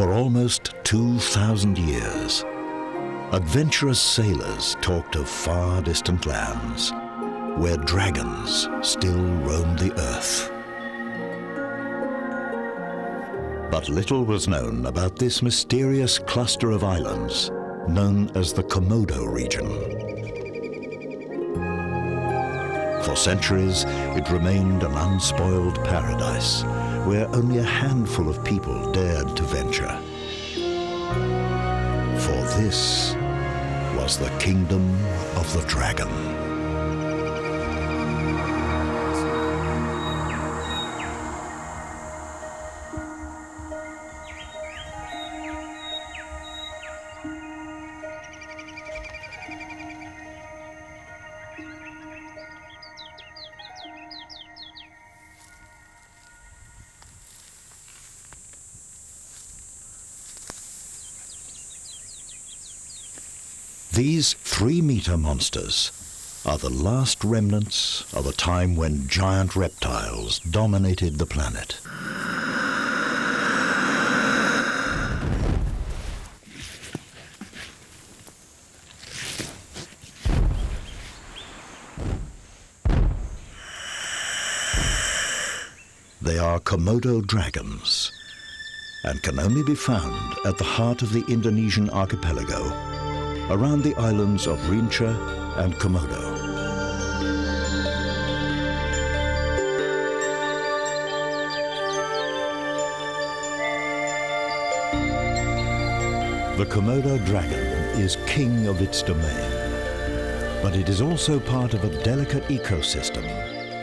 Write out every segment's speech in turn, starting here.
For almost 2,000 years, adventurous sailors talked of far distant lands where dragons still roamed the earth. But little was known about this mysterious cluster of islands known as the Komodo region. For centuries, it remained an unspoiled paradise where only a handful of people dared to venture. For this was the kingdom of the dragon. These 3-meter monsters are the last remnants of a time when giant reptiles dominated the planet. They are Komodo dragons and can only be found at the heart of the Indonesian archipelago, around the islands of Rinca and Komodo. The Komodo dragon is king of its domain, but it is also part of a delicate ecosystem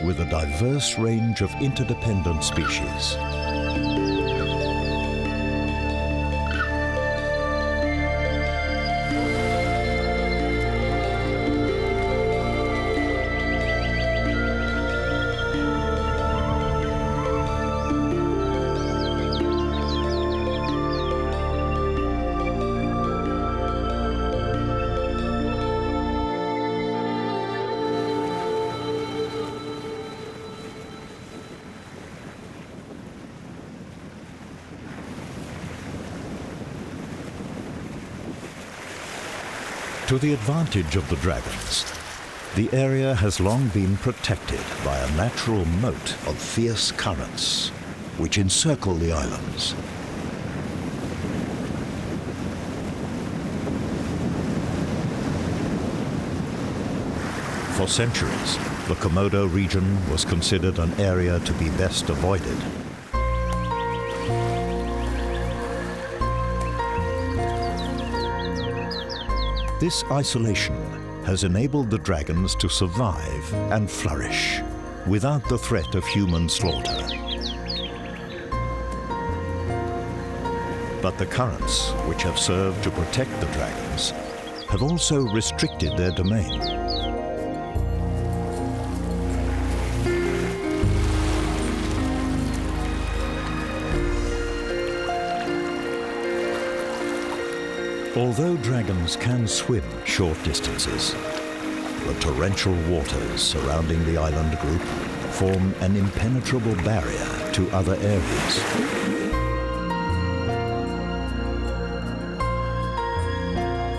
with a diverse range of interdependent species. To the advantage of the dragons, the area has long been protected by a natural moat of fierce currents which encircle the islands. For centuries, the Komodo region was considered an area to be best avoided. This isolation has enabled the dragons to survive and flourish without the threat of human slaughter. But the currents, which have served to protect the dragons, have also restricted their domain. Although dragons can swim short distances, the torrential waters surrounding the island group form an impenetrable barrier to other areas.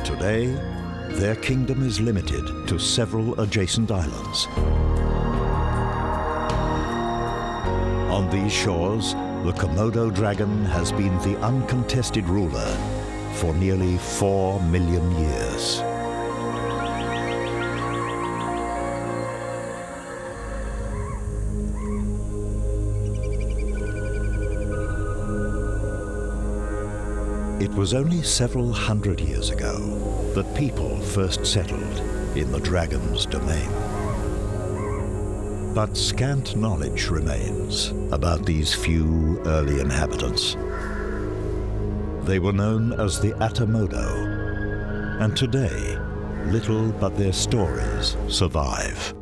Today, their kingdom is limited to several adjacent islands. On these shores, the Komodo dragon has been the uncontested ruler for nearly 4 million years. It was only several hundred years ago that people first settled in the dragon's domain. But scant knowledge remains about these few early inhabitants. They were known as the Atamodo, and today, little but their stories survive.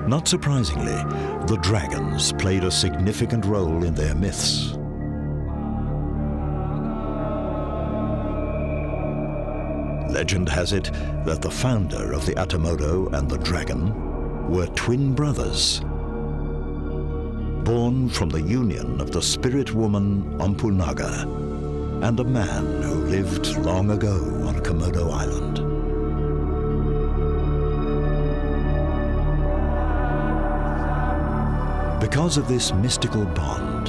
Not surprisingly, the dragons played a significant role in their myths. Legend has it that the founder of the Atamodo and the dragon were twin brothers. born from the union of the spirit woman Naga and a man who lived long ago on Komodo Island. Because of this mystical bond,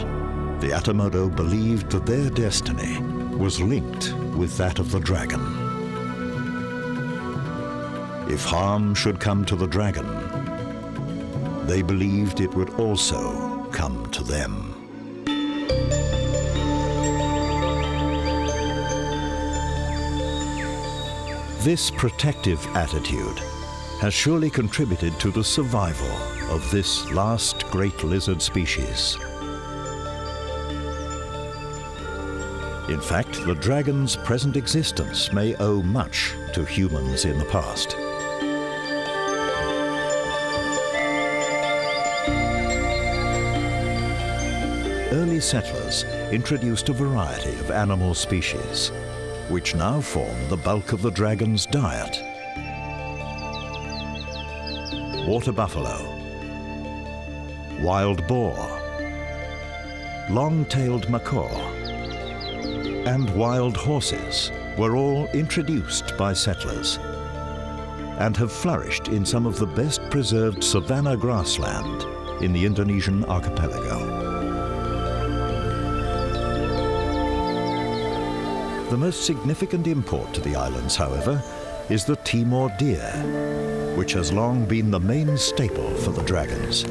the Atamodo believed that their destiny was linked with that of the dragon. If harm should come to the dragon, they believed it would also come to them. This protective attitude has surely contributed to the survival of this last great lizard species. In fact, the dragon's present existence may owe much to humans in the past. Early settlers introduced a variety of animal species, which now form the bulk of the dragon's diet. Water buffalo, wild boar, long-tailed macaw, and wild horses were all introduced by settlers and have flourished in some of the best preserved savanna grassland in the Indonesian archipelago. The most significant import to the islands, however, is the Timur deer, which has long been the main staple for the dragons.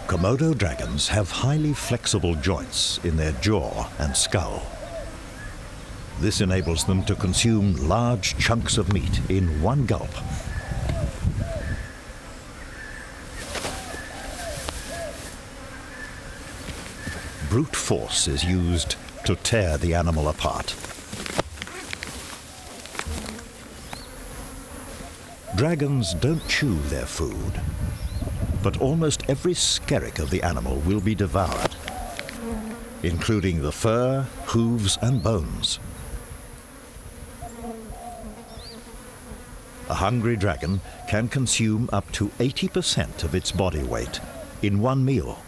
Komodo dragons have highly flexible joints in their jaw and skull. This enables them to consume large chunks of meat in one gulp. Brute force is used to tear the animal apart. Dragons don't chew their food, but almost every skerrick of the animal will be devoured, including the fur, hooves, and bones. A hungry dragon can consume up to 80% of its body weight in one meal.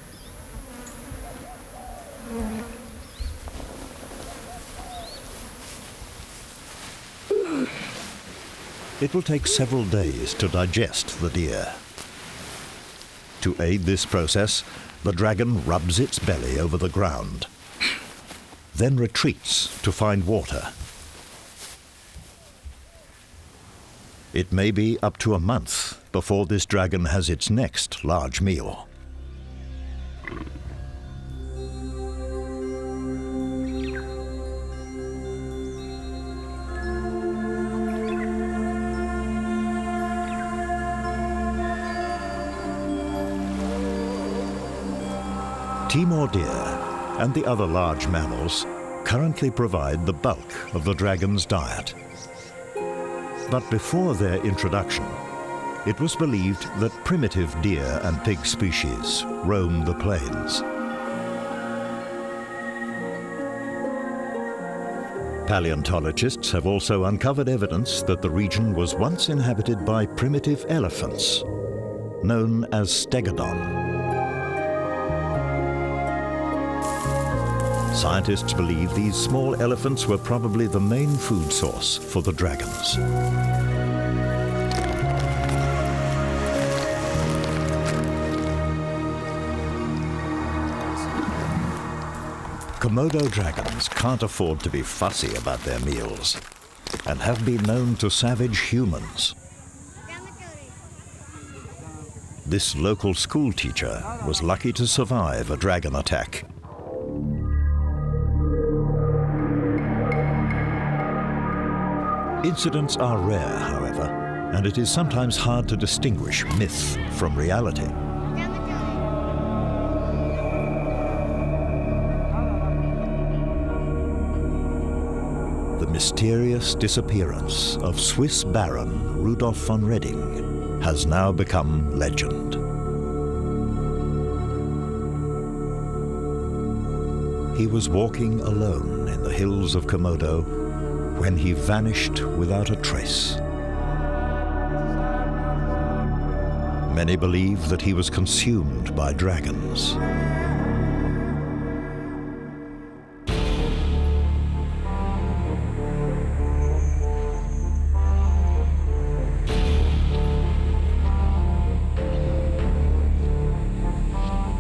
It will take several days to digest the deer. To aid this process, the dragon rubs its belly over the ground, then retreats to find water. It may be up to a month before this dragon has its next large meal. Timur deer and the other large mammals currently provide the bulk of the dragon's diet. But before their introduction, it was believed that primitive deer and pig species roamed the plains. Paleontologists have also uncovered evidence that the region was once inhabited by primitive elephants, known as stegodon. Scientists believe these small elephants were probably the main food source for the dragons. Komodo dragons can't afford to be fussy about their meals and have been known to savage humans. This local school teacher was lucky to survive a dragon attack. Incidents are rare, however, and it is sometimes hard to distinguish myth from reality. The mysterious disappearance of Swiss Baron Rudolf von Redding has now become legend. He was walking alone in the hills of Komodo when he vanished without a trace. Many believe that he was consumed by dragons.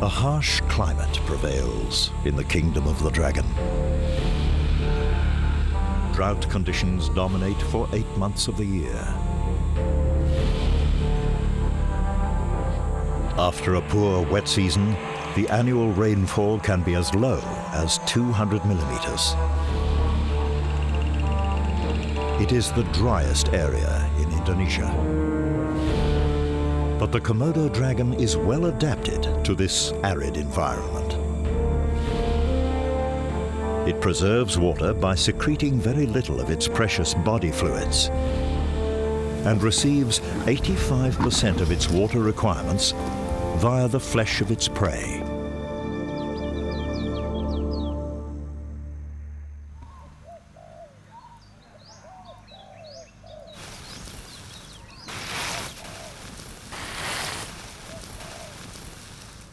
A harsh climate prevails in the kingdom of the dragon. Drought conditions dominate for 8 months of the year. After a poor wet season, the annual rainfall can be as low as 200 millimeters. It is the driest area in Indonesia. But the Komodo dragon is well adapted to this arid environment. It preserves water by secreting very little of its precious body fluids and receives 85% of its water requirements via the flesh of its prey.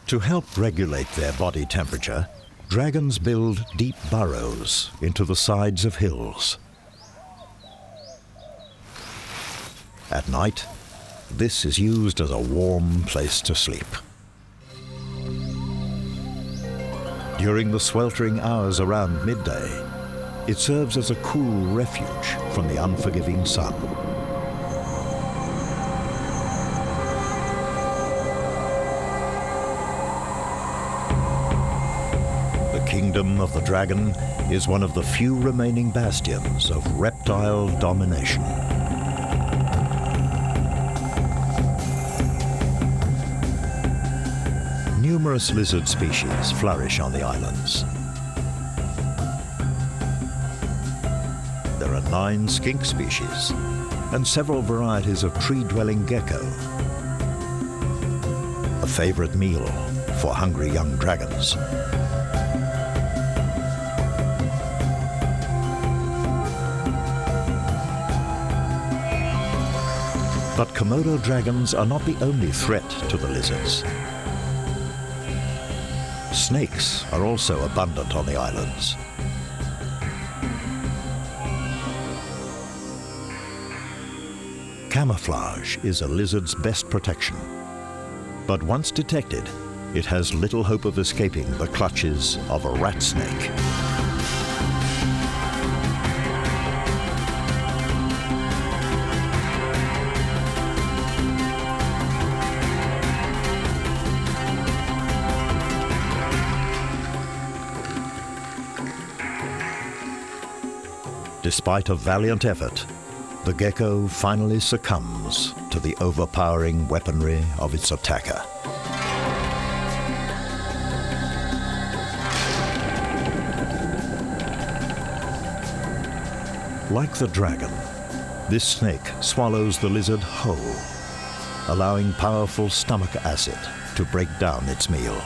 To help regulate their body temperature, dragons build deep burrows into the sides of hills. At night, this is used as a warm place to sleep. During the sweltering hours around midday, it serves as a cool refuge from the unforgiving sun. The kingdom of the dragon is one of the few remaining bastions of reptile domination. Numerous lizard species flourish on the islands. There are 9 skink species and several varieties of tree-dwelling gecko, a favorite meal for hungry young dragons. But Komodo dragons are not the only threat to the lizards. Snakes are also abundant on the islands. Camouflage is a lizard's best protection. But once detected, it has little hope of escaping the clutches of a rat snake. Despite a valiant effort, the gecko finally succumbs to the overpowering weaponry of its attacker. Like the dragon, this snake swallows the lizard whole, allowing powerful stomach acid to break down its meal.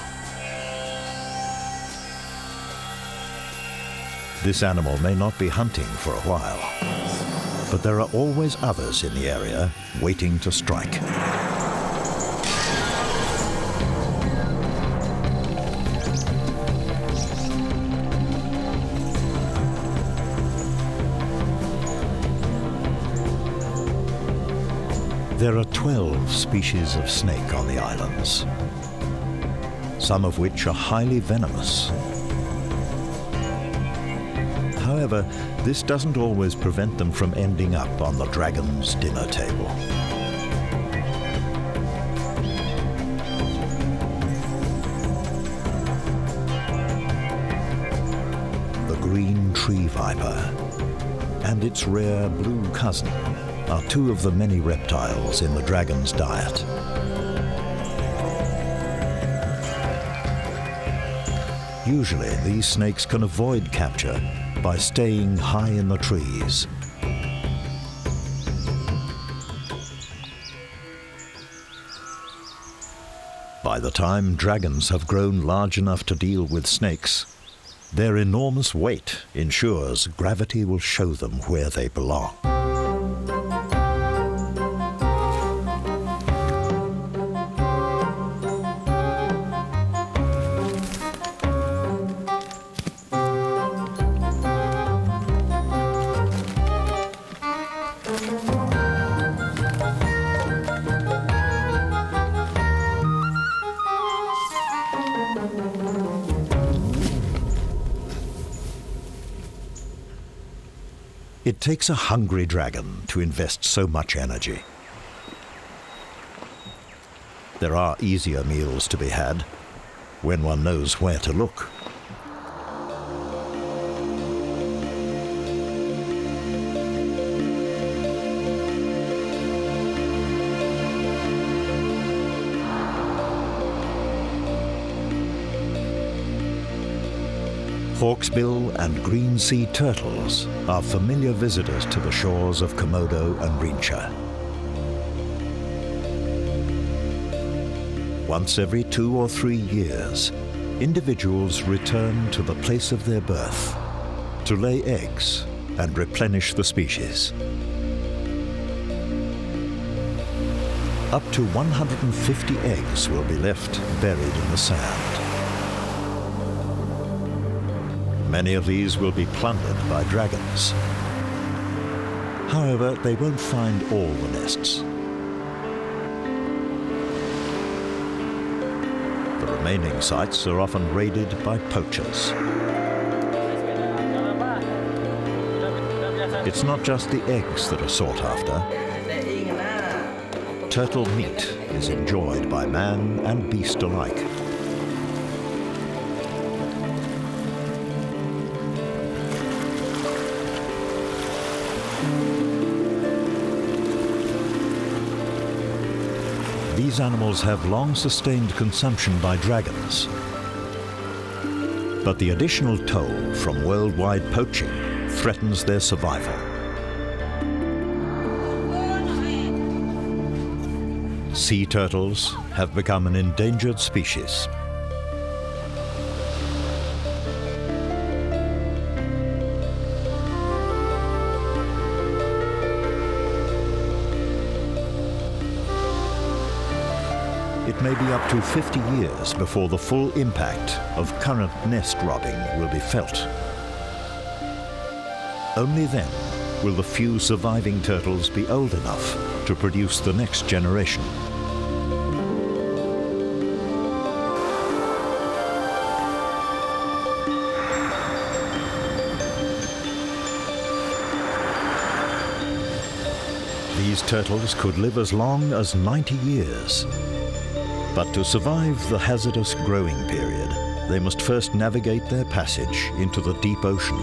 This animal may not be hunting for a while, but there are always others in the area waiting to strike. There are 12 species of snake on the islands, some of which are highly venomous. However, this doesn't always prevent them from ending up on the dragon's dinner table. The green tree viper and its rare blue cousin are 2 of the many reptiles in the dragon's diet. Usually, these snakes can avoid capture by staying high in the trees. By the time dragons have grown large enough to deal with snakes, Their enormous weight ensures gravity will show them where they belong. It takes a hungry dragon to invest so much energy. There are easier meals to be had when one knows where to look. Hawksbill and green sea turtles are familiar visitors to the shores of Komodo and Rinca. Once every 2 or 3 years, individuals return to the place of their birth to lay eggs and replenish the species. Up to 150 eggs will be left buried in the sand. Many of these will be plundered by dragons. However, they won't find all the nests. The remaining sites are often raided by poachers. It's not just the eggs that are sought after. Turtle meat is enjoyed by man and beast alike. These animals have long sustained consumption by dragons. But the additional toll from worldwide poaching threatens their survival. Sea turtles have become an endangered species. It may be up to 50 years before the full impact of current nest robbing will be felt. Only then will the few surviving turtles be old enough to produce the next generation. These turtles could live as long as 90 years. But to survive the hazardous growing period, they must first navigate their passage into the deep ocean,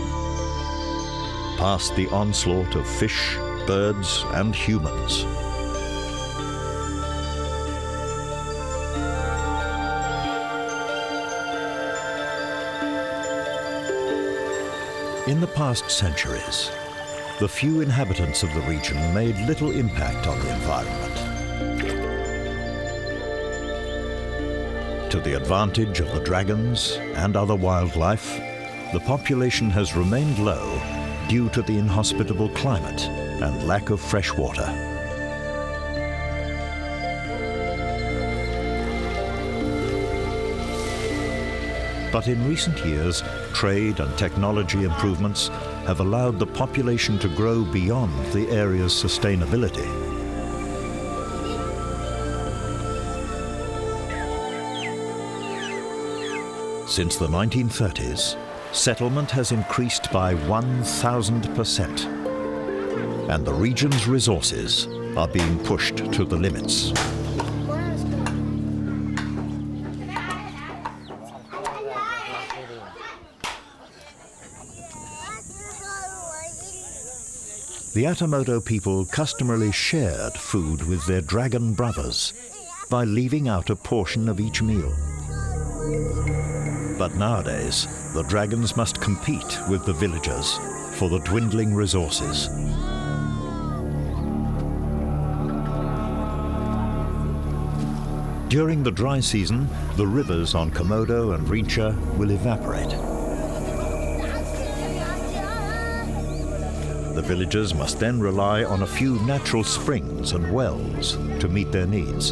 past the onslaught of fish, birds, and humans. In the past centuries, the few inhabitants of the region made little impact on the environment. To the advantage of the dragons and other wildlife, the population has remained low due to the inhospitable climate and lack of fresh water. But in recent years, trade and technology improvements have allowed the population to grow beyond the area's sustainability. Since the 1930s, settlement has increased by 1,000%, and the region's resources are being pushed to the limits. The Atamodo people customarily shared food with their dragon brothers by leaving out a portion of each meal. But nowadays, the dragons must compete with the villagers for the dwindling resources. During the dry season, the rivers on Komodo and Rinca will evaporate. The villagers must then rely on a few natural springs and wells to meet their needs.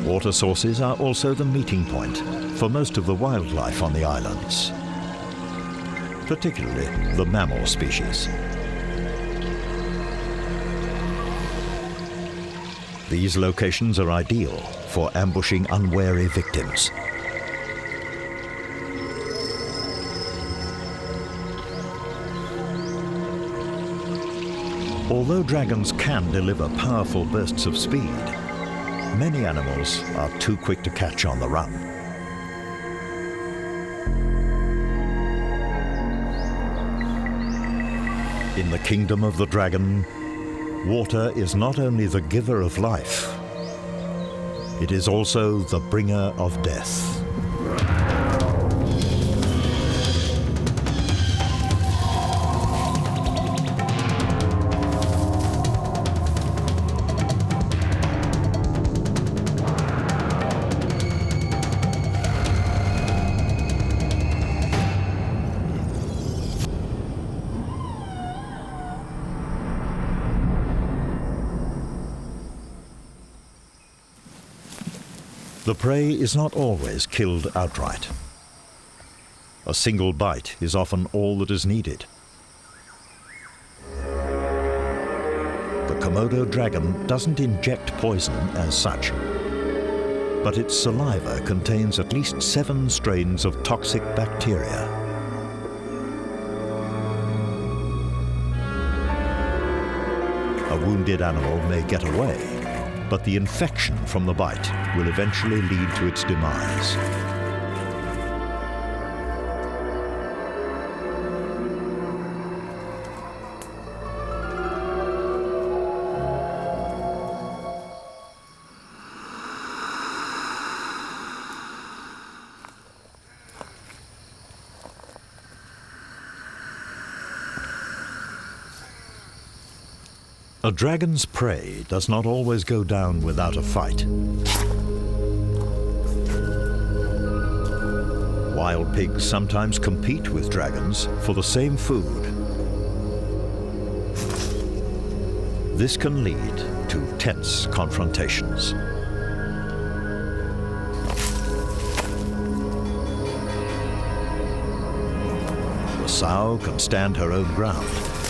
Water sources are also the meeting point for most of the wildlife on the islands, particularly the mammal species. These locations are ideal for ambushing unwary victims. Although dragons can deliver powerful bursts of speed, many animals are too quick to catch on the run. In the kingdom of the dragon, water is not only the giver of life, it is also the bringer of death. The prey is not always killed outright. A single bite is often all that is needed. The Komodo dragon doesn't inject poison as such, but its saliva contains at least 7 strains of toxic bacteria. A wounded animal may get away, but the infection from the bite will eventually lead to its demise. A dragon's prey does not always go down without a fight. Wild pigs sometimes compete with dragons for the same food. This can lead to tense confrontations. The sow can stand her own ground,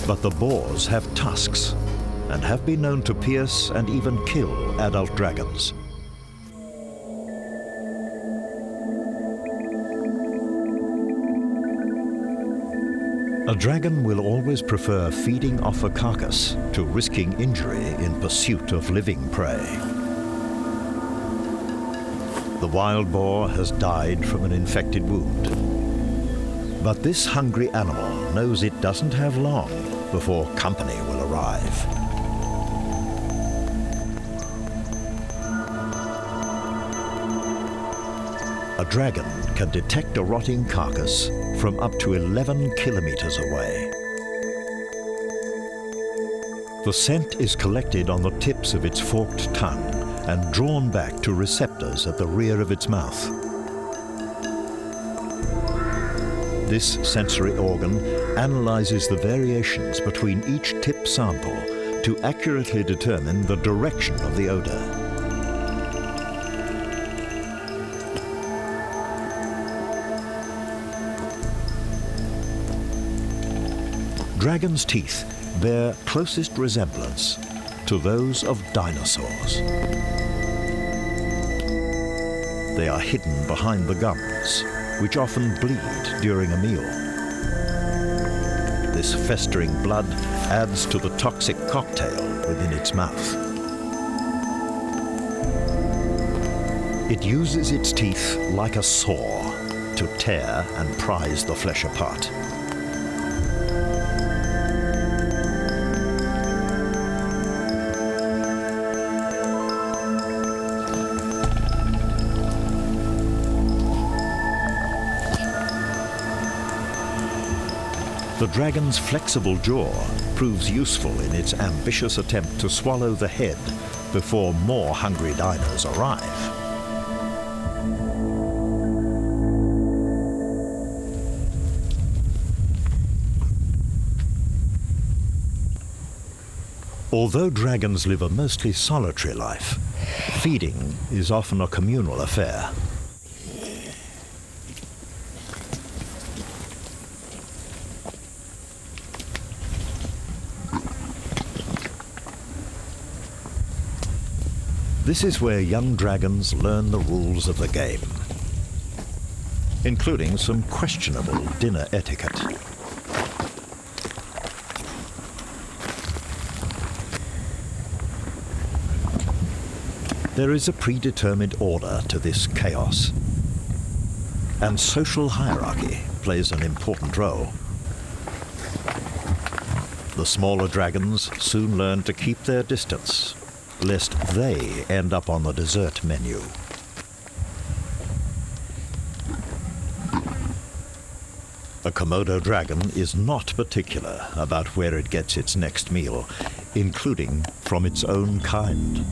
but the boars have tusks and have been known to pierce and even kill adult dragons. A dragon will always prefer feeding off a carcass to risking injury in pursuit of living prey. The wild boar has died from an infected wound. But this hungry animal knows it doesn't have long before company will arrive. A dragon can detect a rotting carcass from up to 11 kilometers away. The scent is collected on the tips of its forked tongue and drawn back to receptors at the rear of its mouth. This sensory organ analyzes the variations between each tip sample to accurately determine the direction of the odor. Dragons' teeth bear closest resemblance to those of dinosaurs. They are hidden behind the gums, which often bleed during a meal. This festering blood adds to the toxic cocktail within its mouth. It uses its teeth like a saw to tear and prise the flesh apart. The dragon's flexible jaw proves useful in its ambitious attempt to swallow the head before more hungry diners arrive. Although dragons live a mostly solitary life, feeding is often a communal affair. This is where young dragons learn the rules of the game, including some questionable dinner etiquette. There is a predetermined order to this chaos, and social hierarchy plays an important role. The smaller dragons soon learn to keep their distance, lest they end up on the dessert menu. A Komodo dragon is not particular about where it gets its next meal, including from its own kind.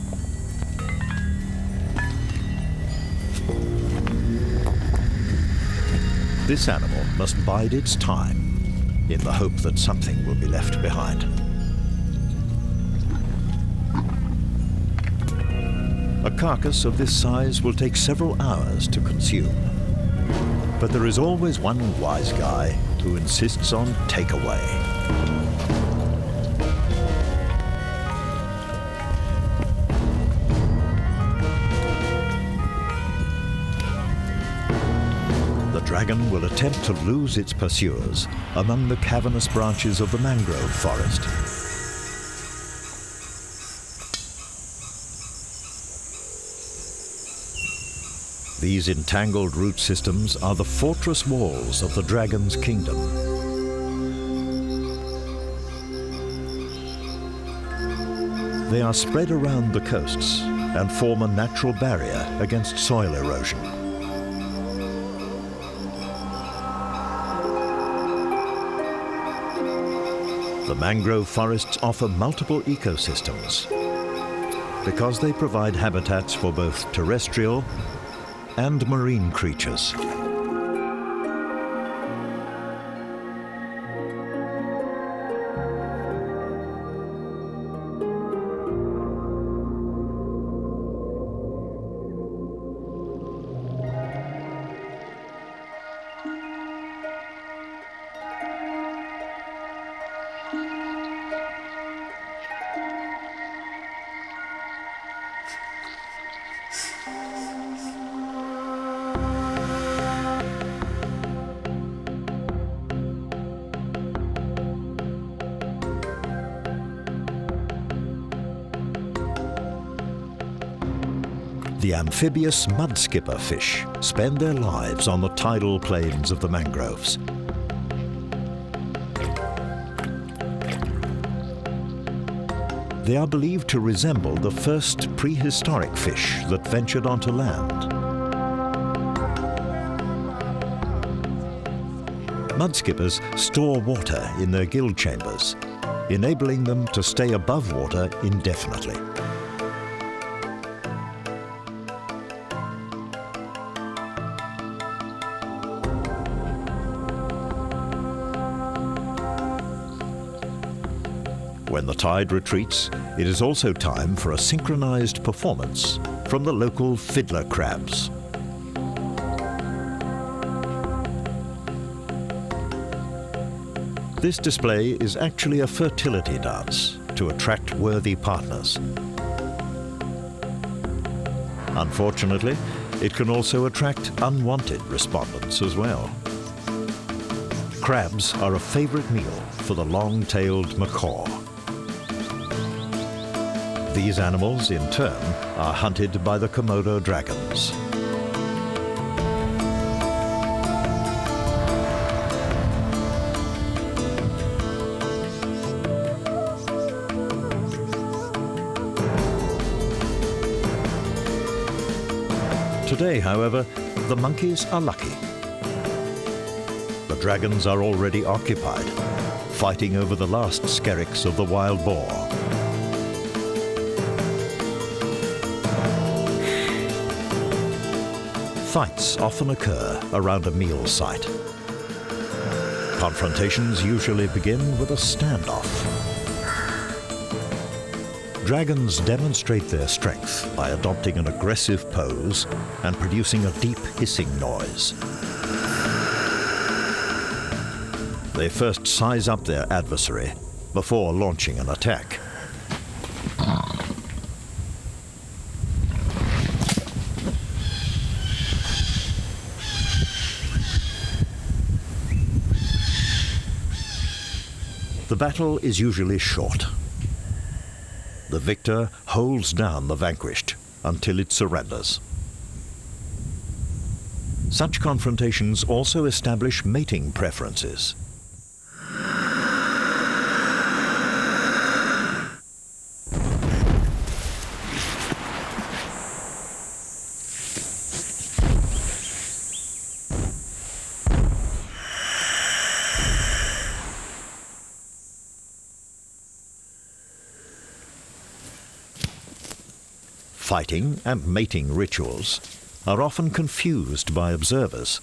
This animal must bide its time in the hope that something will be left behind. A carcass of this size will take several hours to consume. But there is always one wise guy who insists on takeaway. The dragon will attempt to lose its pursuers among the cavernous branches of the mangrove forest. These entangled root systems are the fortress walls of the dragon's kingdom. They are spread around the coasts and form a natural barrier against soil erosion. The mangrove forests offer multiple ecosystems because they provide habitats for both terrestrial and marine creatures. The amphibious mudskipper fish spend their lives on the tidal plains of the mangroves. They are believed to resemble the first prehistoric fish that ventured onto land. Mudskippers store water in their gill chambers, enabling them to stay above water indefinitely. When the tide retreats, it is also time for a synchronized performance from the local fiddler crabs. This display is actually a fertility dance to attract worthy partners. Unfortunately, it can also attract unwanted respondents as well. Crabs are a favorite meal for the long-tailed macaw. These animals, in turn, are hunted by the Komodo dragons. Today, however, the monkeys are lucky. The dragons are already occupied, fighting over the last skerricks of the wild boar. Fights often occur around a meal site. Confrontations usually begin with a standoff. Dragons demonstrate their strength by adopting an aggressive pose and producing a deep hissing noise. They first size up their adversary before launching an attack. The battle is usually short. The victor holds down the vanquished until it surrenders. Such confrontations also establish mating preferences. Fighting and mating rituals are often confused by observers,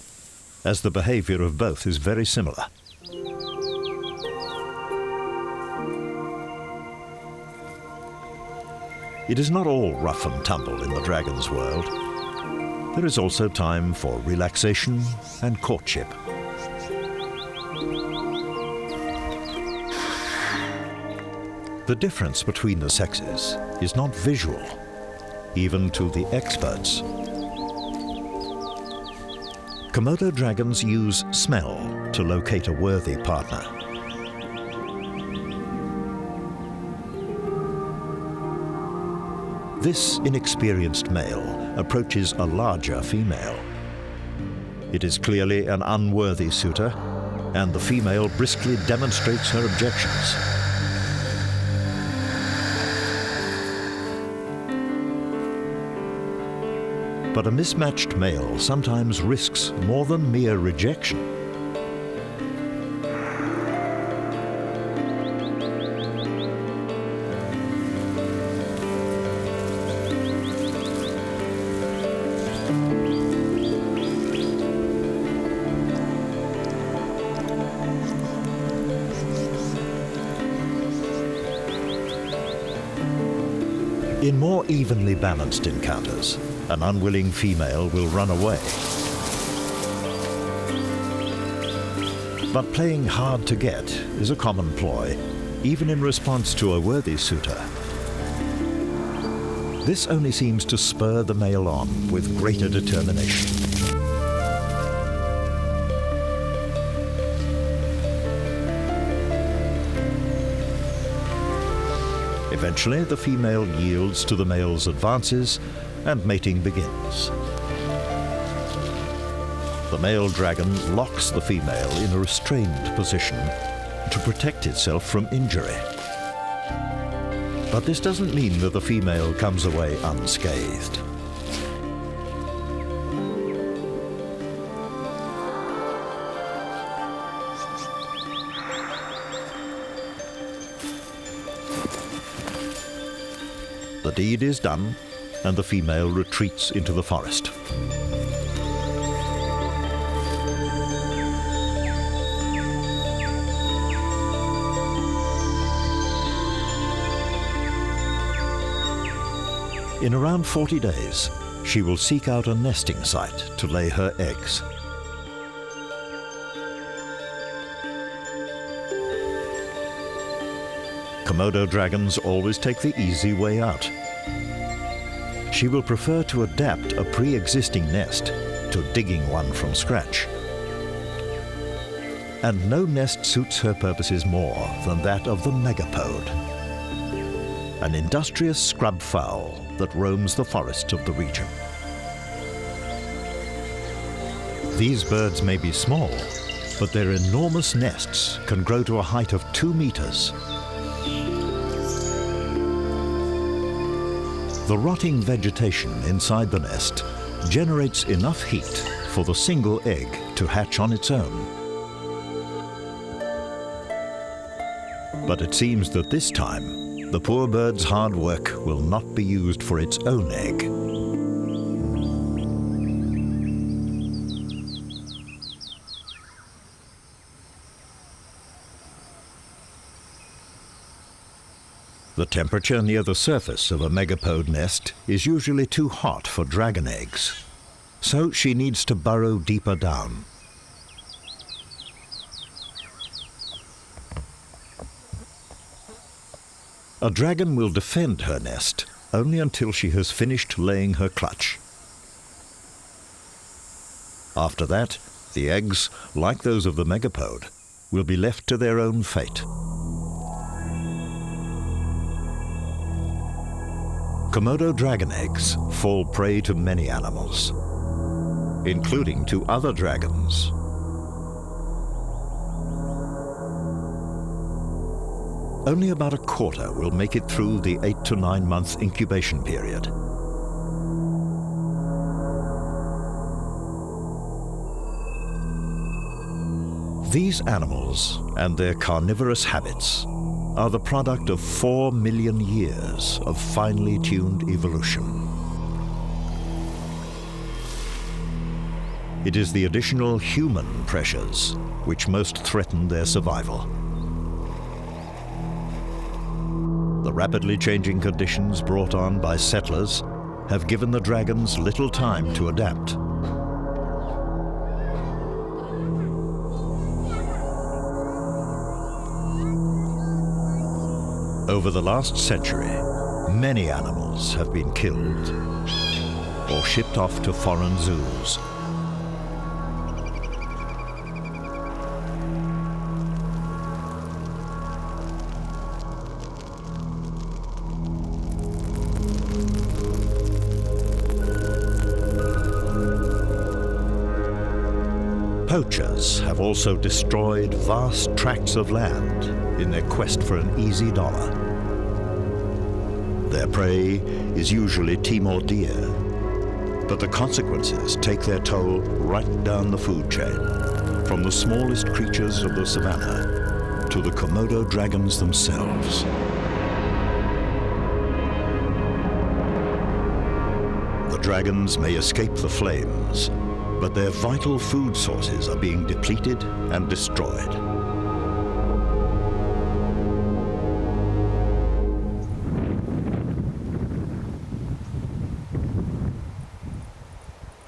as the behavior of both is very similar. It is not all rough and tumble in the dragon's world. There is also time for relaxation and courtship. The difference between the sexes is not visual, even to the experts. Komodo dragons use smell to locate a worthy partner. This inexperienced male approaches a larger female. It is clearly an unworthy suitor, and the female briskly demonstrates her objections. But a mismatched male sometimes risks more than mere rejection. In more evenly balanced encounters, an unwilling female will run away. But playing hard to get is a common ploy, even in response to a worthy suitor. This only seems to spur the male on with greater determination. Eventually, the female yields to the male's advances and mating begins. The male dragon locks the female in a restrained position to protect itself from injury. But this doesn't mean that the female comes away unscathed. The deed is done, and the female retreats into the forest. In around 40 days, she will seek out a nesting site to lay her eggs. Komodo dragons always take the easy way out. She will prefer to adapt a pre-existing nest to digging one from scratch. And no nest suits her purposes more than that of the megapode, an industrious scrub fowl that roams the forests of the region. These birds may be small, but their enormous nests can grow to a height of 2 meters. The rotting vegetation inside the nest generates enough heat for the single egg to hatch on its own. But it seems that this time, the poor bird's hard work will not be used for its own egg. The temperature near the surface of a megapode nest is usually too hot for dragon eggs, so she needs to burrow deeper down. A dragon will defend her nest only until she has finished laying her clutch. After that, the eggs, like those of the megapode, will be left to their own fate. Komodo dragon eggs fall prey to many animals, including to other dragons. Only about a quarter will make it through the 8 to 9 month incubation period. These animals and their carnivorous habits are the product of 4 million years of finely tuned evolution. It is the additional human pressures which most threaten their survival. The rapidly changing conditions brought on by settlers have given the dragons little time to adapt. Over the last century, many animals have been killed or shipped off to foreign zoos. Poachers have also destroyed vast tracts of land in their quest for an easy dollar. Their prey is usually Timur deer, but the consequences take their toll right down the food chain, from the smallest creatures of the savannah to the Komodo dragons themselves. The dragons may escape the flames, but their vital food sources are being depleted and destroyed.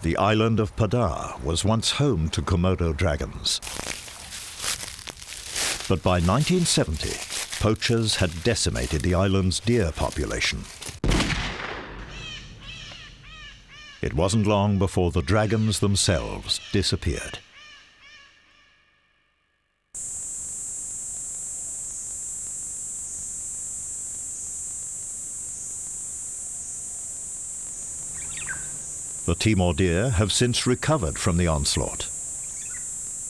The island of Padar was once home to Komodo dragons. But by 1970, poachers had decimated the island's deer population. It wasn't long before the dragons themselves disappeared. The Timur deer have since recovered from the onslaught.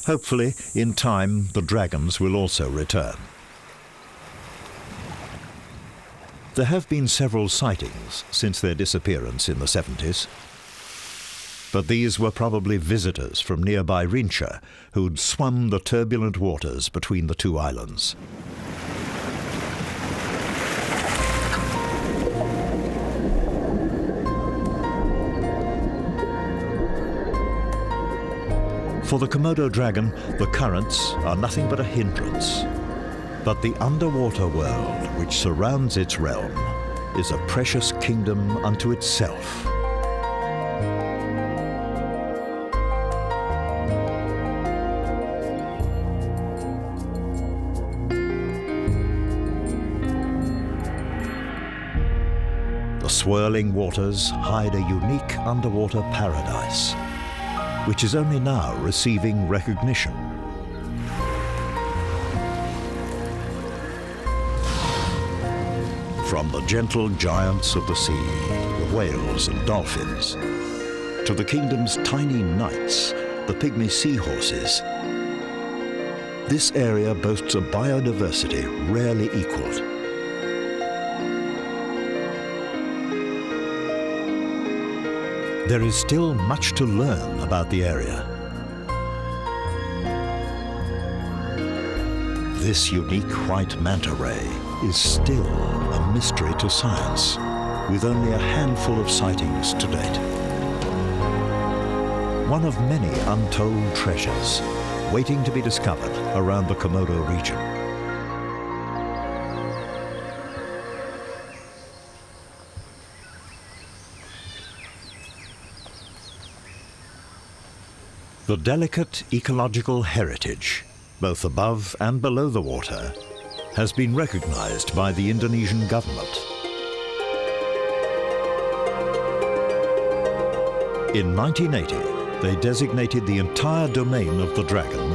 Hopefully, in time, the dragons will also return. There have been several sightings since their disappearance in the 70s. But these were probably visitors from nearby Rincha who'd swum the turbulent waters between the two islands. For the Komodo dragon, the currents are nothing but a hindrance. But the underwater world which surrounds its realm is a precious kingdom unto itself. The swirling waters hide a unique underwater paradise, which is only now receiving recognition. From the gentle giants of the sea, the whales and dolphins, to the kingdom's tiny knights, the pygmy seahorses, this area boasts a biodiversity rarely equaled. There is still much to learn about the area. This unique white manta ray is still a mystery to science, with only a handful of sightings to date. One of many untold treasures waiting to be discovered around the Komodo region. The delicate ecological heritage, both above and below the water, has been recognized by the Indonesian government. In 1980, they designated the entire domain of the dragon,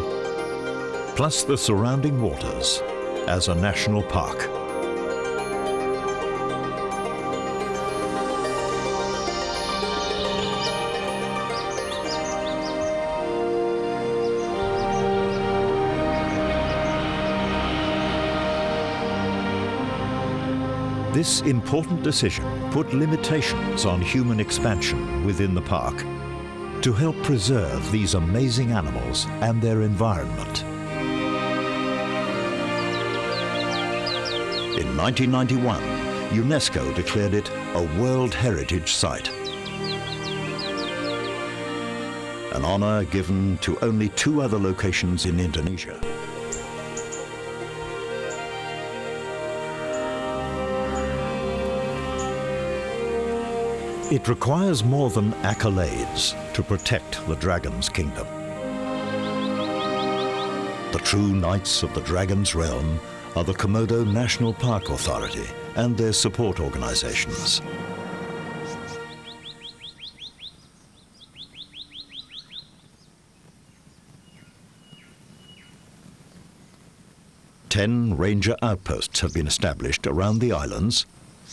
plus the surrounding waters, as a national park. This important decision put limitations on human expansion within the park to help preserve these amazing animals and their environment. In 1991, UNESCO declared it a World Heritage Site, an honor given to only 2 other locations in Indonesia. It requires more than accolades to protect the dragon's kingdom. The true knights of the dragon's realm are the Komodo National Park Authority and their support organizations. Ten ranger outposts have been established around the islands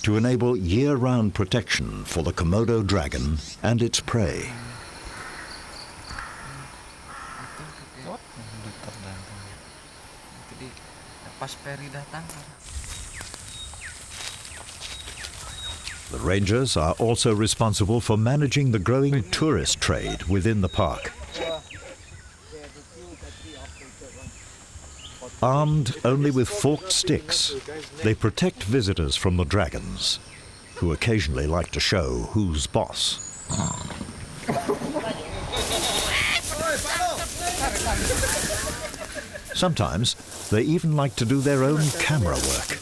to enable year-round protection for the Komodo dragon and its prey. The rangers are also responsible for managing the growing tourist trade within the park. Armed only with forked sticks, they protect visitors from the dragons, who occasionally like to show who's boss. Sometimes they even like to do their own camera work.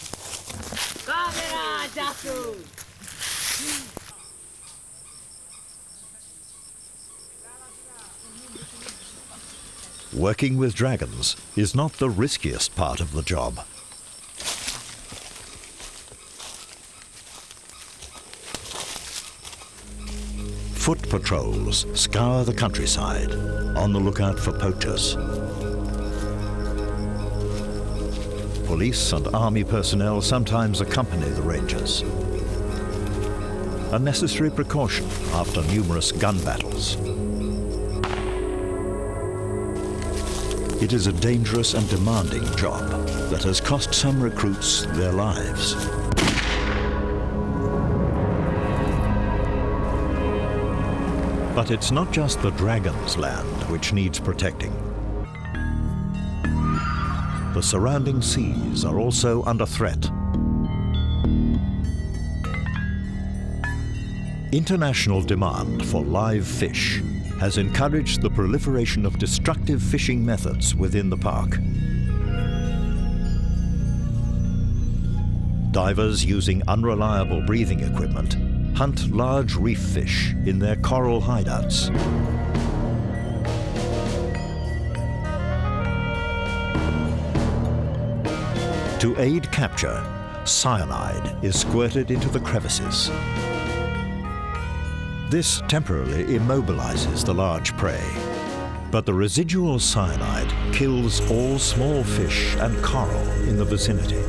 Working with dragons is not the riskiest part of the job. Foot patrols scour the countryside, on the lookout for poachers. Police and army personnel sometimes accompany the rangers, a necessary precaution after numerous gun battles. It is a dangerous and demanding job that has cost some recruits their lives. But it's not just the dragon's land which needs protecting. The surrounding seas are also under threat. International demand for live fish has encouraged the proliferation of destructive fishing methods within the park. Divers using unreliable breathing equipment hunt large reef fish in their coral hideouts. To aid capture, cyanide is squirted into the crevices. This temporarily immobilizes the large prey, but the residual cyanide kills all small fish and coral in the vicinity.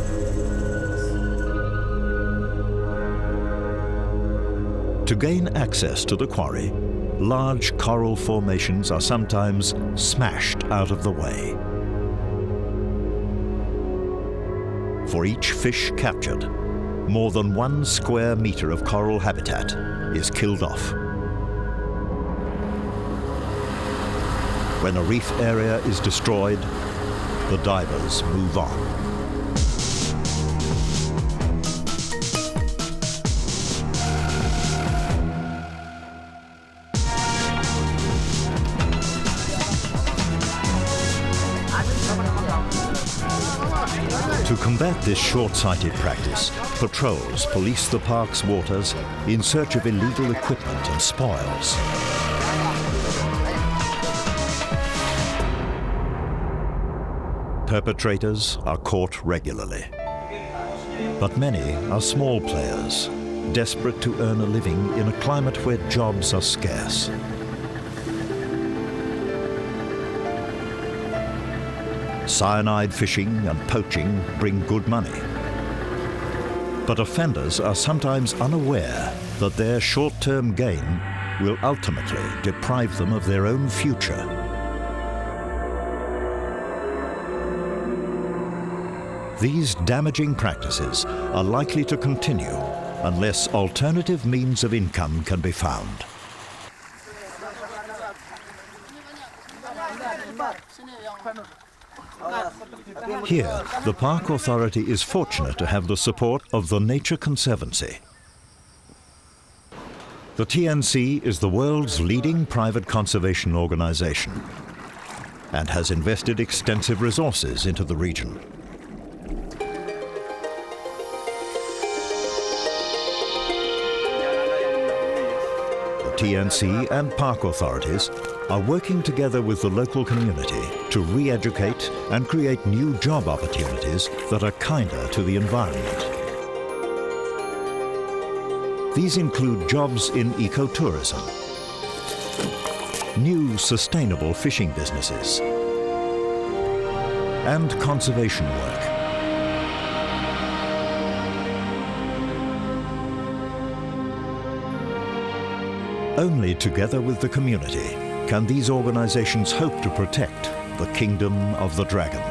To gain access to the quarry, large coral formations are sometimes smashed out of the way. For each fish captured, more than 1 square meter of coral habitat is killed off. When a reef area is destroyed, the divers move on. To combat this short-sighted practice, patrols police the park's waters in search of illegal equipment and spoils. Perpetrators are caught regularly. But many are small players, desperate to earn a living in a climate where jobs are scarce. Cyanide fishing and poaching bring good money. But offenders are sometimes unaware that their short-term gain will ultimately deprive them of their own future. These damaging practices are likely to continue unless alternative means of income can be found. Here, the Park Authority is fortunate to have the support of the Nature Conservancy. The TNC is the world's leading private conservation organization and has invested extensive resources into the region. The TNC and park authorities are working together with the local community to re-educate and create new job opportunities that are kinder to the environment. These include jobs in ecotourism, new sustainable fishing businesses, and conservation work. Only together with the community can these organizations hope to protect the kingdom of the dragon.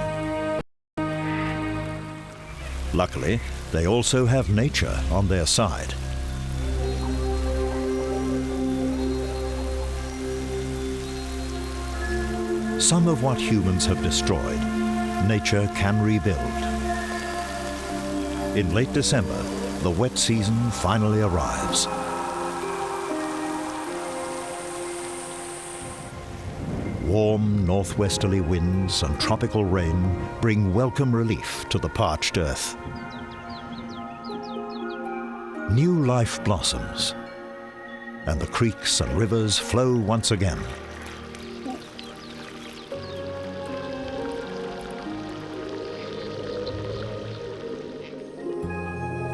Luckily, they also have nature on their side. Some of what humans have destroyed, nature can rebuild. In late December, the wet season finally arrives. Warm northwesterly winds and tropical rain bring welcome relief to the parched earth. New life blossoms, and the creeks and rivers flow once again.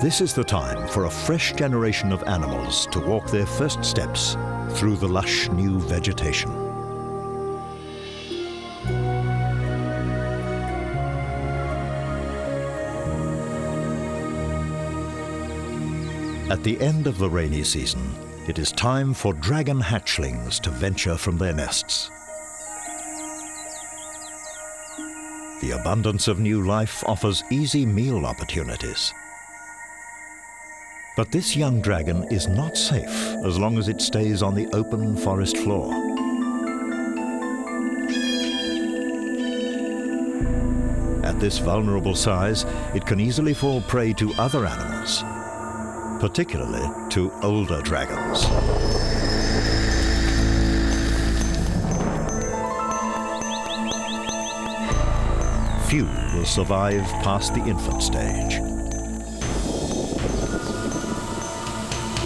This is the time for a fresh generation of animals to walk their first steps through the lush new vegetation. At the end of the rainy season, it is time for dragon hatchlings to venture from their nests. The abundance of new life offers easy meal opportunities. But this young dragon is not safe as long as it stays on the open forest floor. At this vulnerable size, it can easily fall prey to other animals, particularly to older dragons. Few will survive past the infant stage.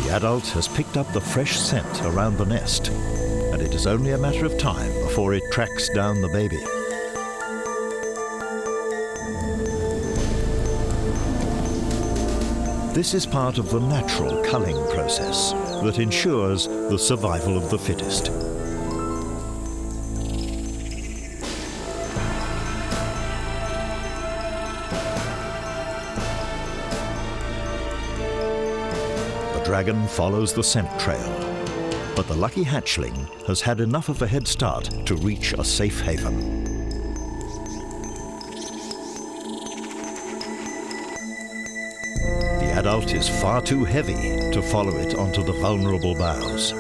The adult has picked up the fresh scent around the nest, and it is only a matter of time before it tracks down the baby. This is part of the natural culling process that ensures the survival of the fittest. The dragon follows the scent trail, but the lucky hatchling has had enough of a head start to reach a safe haven. The adult is far too heavy to follow it onto the vulnerable boughs.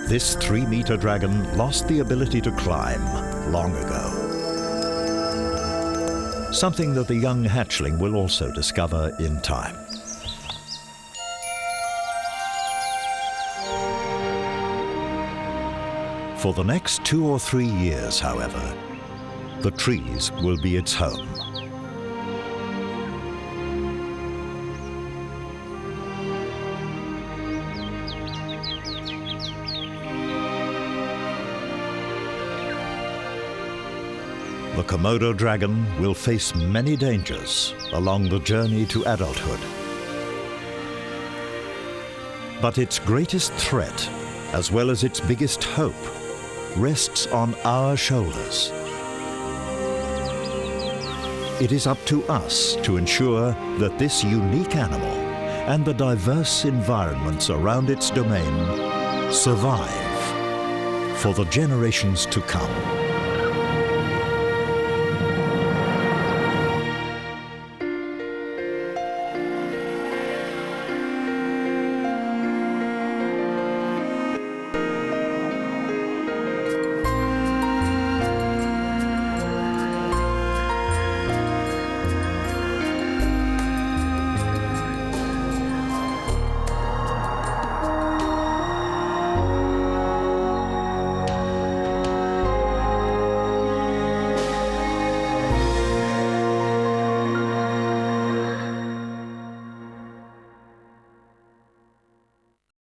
This 3-meter dragon lost the ability to climb long ago. Something that the young hatchling will also discover in time. For the next 2 or 3 years, however, the trees will be its home. The Komodo dragon will face many dangers along the journey to adulthood. But its greatest threat, as well as its biggest hope, rests on our shoulders. It is up to us to ensure that this unique animal and the diverse environments around its domain survive for the generations to come.